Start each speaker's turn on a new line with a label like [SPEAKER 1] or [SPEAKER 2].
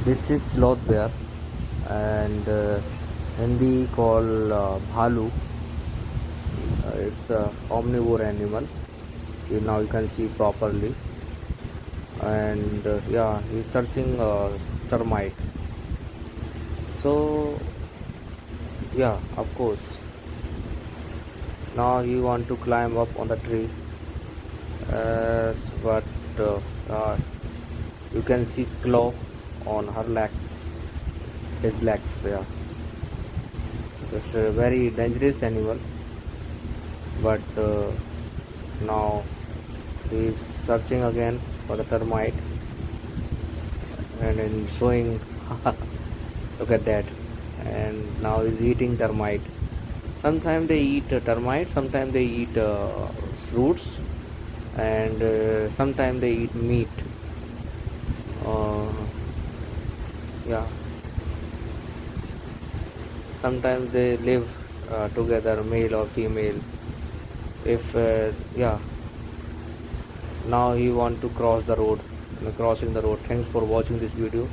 [SPEAKER 1] This is sloth bear, and Hindi called bhalu. It's a omnivore animal. Now you can see properly, and yeah, he's searching termite. So yeah, of course. Now he want to climb up on the tree, but uh, uh, you can see claw on her legs, his legs. Yeah, it's a very dangerous animal, but now he is searching again for the termite and then showing. Look at that, and now he's eating termite. Sometimes they eat termite, sometimes they eat fruits, and sometimes they eat meat. uh, yeah, sometimes they live together, male or female. If yeah, now he want to cross the road, crossing the road. Thanks for watching this video.